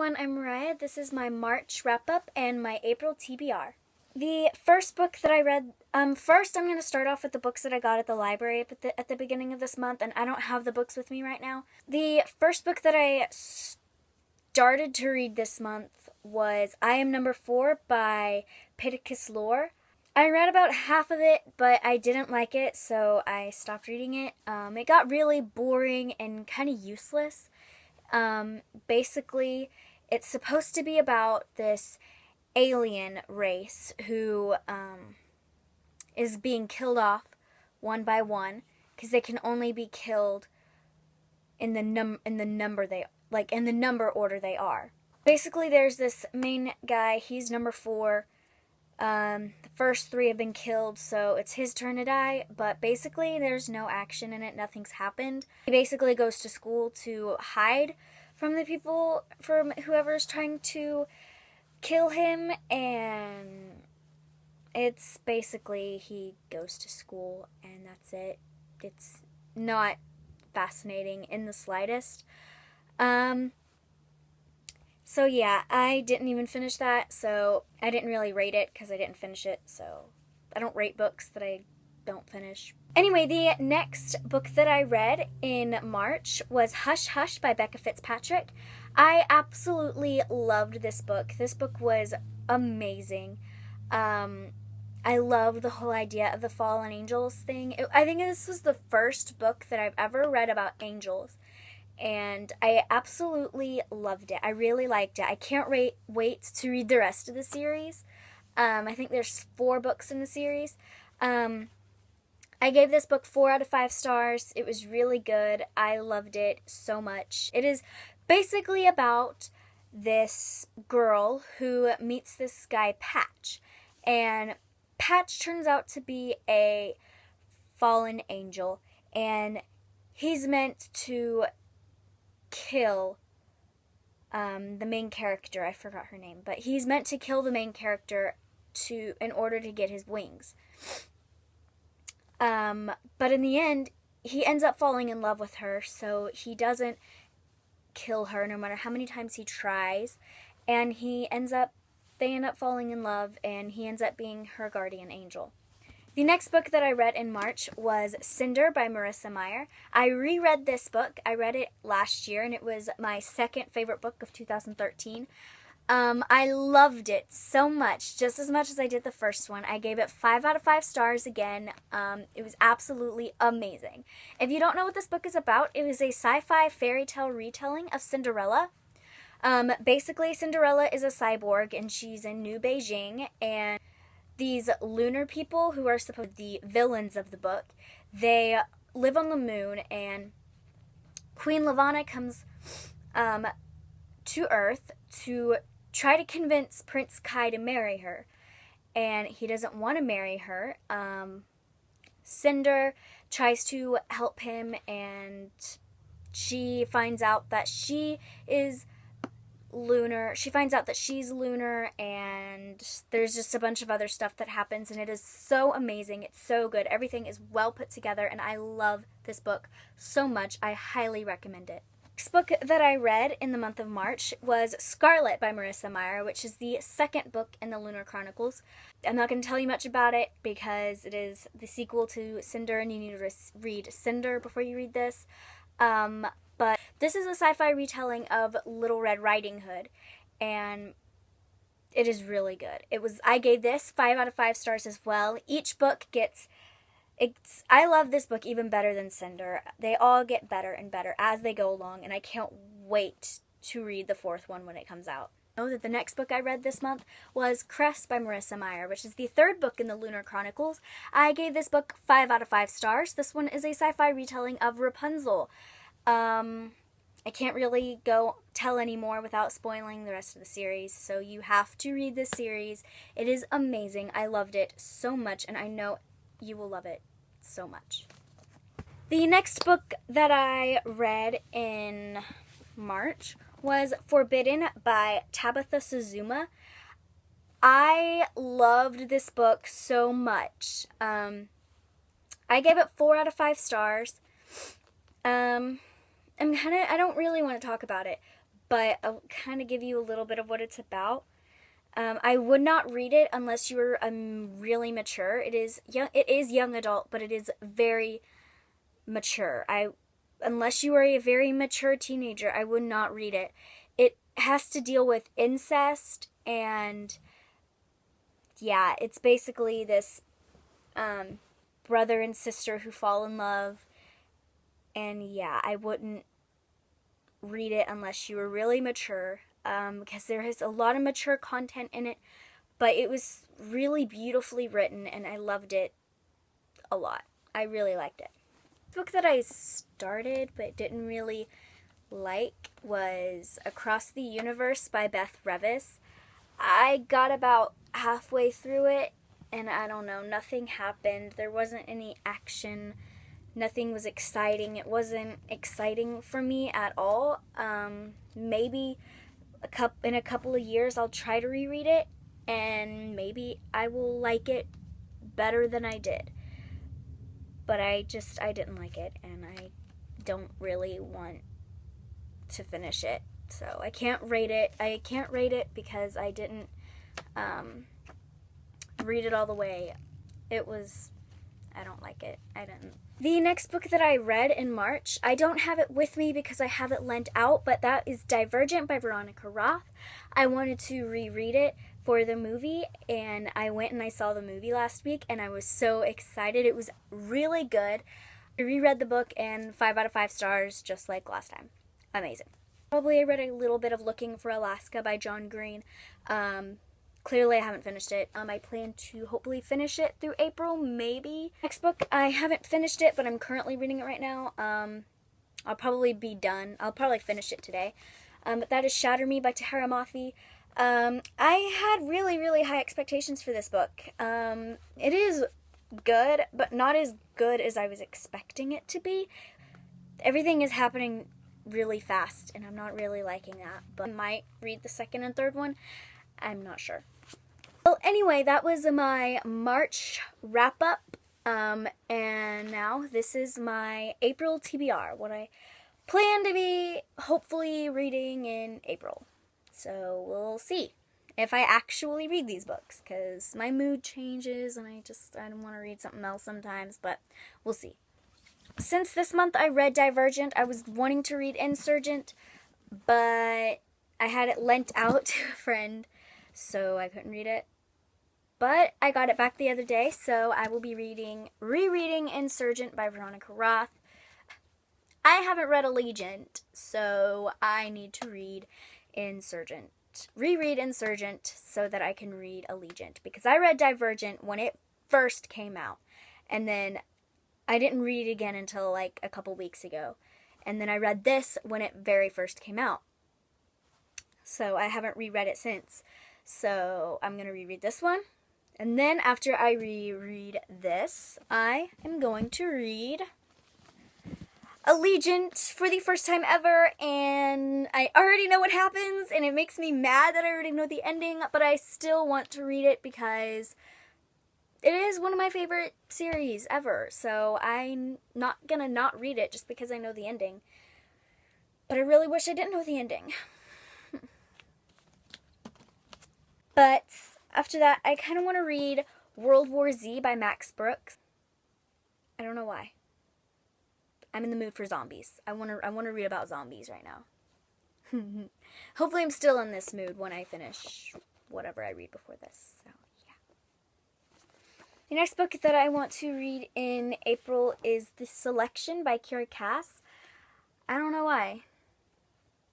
everyone, I'm Mariah. This is my March wrap-up and my April TBR. The first book that I read, first I'm going to start off with the books that I got at the library at the beginning of this month, and I don't have the books with me right now. The first book that I started to read this month was I Am Number 4 by Pittacus Lore. I read about half of it, but I didn't like it, so I stopped reading it. It got really boring and kind of useless. Basically, it's supposed to be about this alien race who is being killed off one by one because they can only be killed in the number order they are. Basically, there's this main guy. He's number 4. The first 3 have been killed, so it's his turn to die, but basically there's no action in it. Nothing's happened. He basically goes to school to hide from the people, from whoever's trying to kill him, and it's basically he goes to school and that's it. It's not fascinating in the slightest. So yeah, I didn't even finish that, so I didn't really rate it because I didn't finish it, so I don't rate books that I don't finish. Anyway, the next book that I read in March was Hush Hush by Becca Fitzpatrick. I absolutely loved this book. This book was amazing. I loved the whole idea of the fallen angels thing. I think this was the first book that I've ever read about angels. And I absolutely loved it. I really liked it. I can't wait to read the rest of the series. I think there's 4 books in the series. I gave this book 4 out of 5 stars. It was really good. I loved it so much. It is basically about this girl who meets this guy, Patch. And Patch turns out to be a fallen angel. And he's meant to kill the main character. I forgot her name, but he's meant to kill the main character in order to get his wings. But in the end, he ends up falling in love with her, so he doesn't kill her no matter how many times he tries, and they end up falling in love, and he ends up being her guardian angel. The next book that I read in March was Cinder by Marissa Meyer. I reread this book. I read it last year, and it was my second favorite book of 2013. I loved it so much, just as much as I did the first one. I gave it 5 out of 5 stars again. It was absolutely amazing. If you don't know what this book is about, it was a sci-fi fairy tale retelling of Cinderella. Basically, Cinderella is a cyborg, and she's in New Beijing, and these lunar people who are supposed to be the villains of the book, they live on the moon, and Queen Lavanna comes to Earth to try to convince Prince Kai to marry her, and he doesn't want to marry her. Cinder tries to help him, and she finds out that she is lunar. She finds out that she's lunar, and there's just a bunch of other stuff that happens, and it is so amazing. It's so good. Everything is well put together, and I love this book so much. I highly recommend it. Next book that I read in the month of March was Scarlet by Marissa Meyer, which is the second book in the Lunar Chronicles. I'm not going to tell you much about it because it is the sequel to Cinder, and you need to read Cinder before you read this. But this is a sci-fi retelling of Little Red Riding Hood, and it is really good. I gave this 5 out of 5 stars as well. Each book I love this book even better than Cinder. They all get better and better as they go along, and I can't wait to read the 4th one when it comes out. I know that the next book I read this month was Cress by Marissa Meyer, which is the 3rd book in the Lunar Chronicles. I gave this book 5 out of 5 stars. This one is a sci-fi retelling of Rapunzel. I can't really tell anymore without spoiling the rest of the series, so you have to read this series. It is amazing. I loved it so much, and I know you will love it so much. The next book that I read in March was Forbidden by Tabitha Suzuma. I loved this book so much. I gave it 4 out of 5 stars. I don't really want to talk about it, but I'll kind of give you a little bit of what it's about. I would not read it unless you were really mature. It is young adult, but it is very mature. Unless you are a very mature teenager, I would not read it. It has to deal with incest, and yeah, it's basically this brother and sister who fall in love, and yeah, I wouldn't read it unless you were really mature, because there is a lot of mature content in it, but it was really beautifully written, and I loved it a lot. I really liked it. The book that I started but didn't really like was Across the Universe by Beth Revis. I got about halfway through it, and I don't know, nothing happened. There wasn't any action. Nothing was exciting. It wasn't exciting for me at all. Maybe in a couple of years I'll try to reread it, and maybe I will like it better than I did. But I didn't like it, and I don't really want to finish it. So I can't rate it. I can't rate it because I didn't read it all the way. I don't like it. I didn't. The next book that I read in March, I don't have it with me because I have it lent out, but that is Divergent by Veronica Roth. I wanted to reread it for the movie, and I went and I saw the movie last week, and I was so excited. It was really good. I reread the book, and 5 out of 5 stars, just like last time. Amazing. Probably I read a little bit of Looking for Alaska by John Green. Clearly I haven't finished it. I plan to hopefully finish it through April, maybe. Next book, I haven't finished it, but I'm currently reading it right now. I'll probably be done. I'll probably finish it today. But that is Shatter Me by Tahara Mafi. I had really, really high expectations for this book. It is good, but not as good as I was expecting it to be. Everything is happening really fast, and I'm not really liking that. But I might read the second and third one. I'm not sure. Well, anyway, that was my March wrap-up. And now this is my April TBR, what I plan to be hopefully reading in April. So we'll see if I actually read these books, because my mood changes and I don't want to read something else sometimes, but we'll see. Since this month I read Divergent, I was wanting to read Insurgent, but I had it lent out to a friend, so I couldn't read it. But I got it back the other day, so I will be rereading Insurgent by Veronica Roth. I haven't read Allegiant, so I need to reread Insurgent so that I can read Allegiant, because I read Divergent when it first came out, and then I didn't read it again until like a couple weeks ago, and then I read this when it very first came out, so I haven't reread it since. So I'm going to reread this one, and then after I reread this, I am going to read Allegiant for the first time ever, and I already know what happens, and it makes me mad that I already know the ending, but I still want to read it because it is one of my favorite series ever, so I'm not gonna not read it just because I know the ending. But I really wish I didn't know the ending. But after that, I kind of want to read World War Z by Max Brooks. I don't know why. I'm in the mood for zombies. I want to read about zombies right now. Hopefully I'm still in this mood when I finish whatever I read before this. So, yeah. The next book that I want to read in April is The Selection by Kira Cass. I don't know why.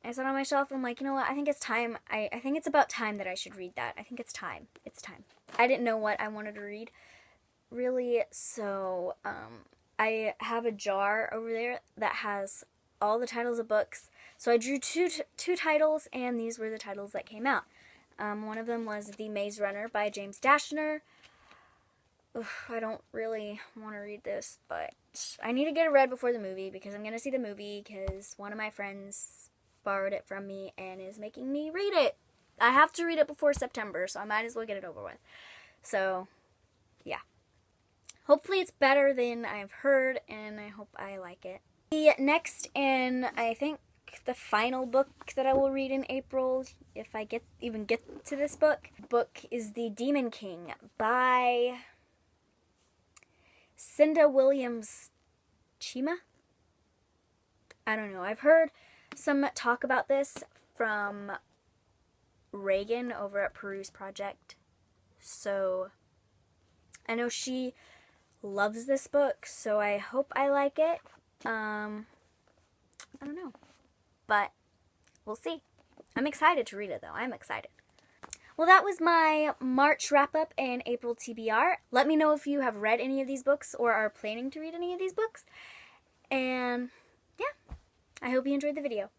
I saw it on my shelf, and I'm like, you know what, I think it's time. I think it's about time that I should read that. I think it's time. It's time. I didn't know what I wanted to read, really, so I have a jar over there that has all the titles of books. So I drew two titles, and these were the titles that came out. One of them was The Maze Runner by James Dashner. I don't really want to read this, but I need to get it read before the movie, because I'm going to see the movie, because one of my friends borrowed it from me and is making me read it. I have to read it before September, so I might as well get it over with. So, yeah. Hopefully it's better than I've heard, and I hope I like it. The next, and I think the final book that I will read in April, if I even get to this book. The book is The Demon King by Cinda Williams Chima? I don't know. I've heard some talk about this from Reagan over at Peruse Project. So I know she loves this book, so I hope I like it. I don't know. But we'll see. I'm excited to read it, though. I'm excited. Well, that was my March wrap-up and April TBR. Let me know if you have read any of these books or are planning to read any of these books. And yeah, I hope you enjoyed the video.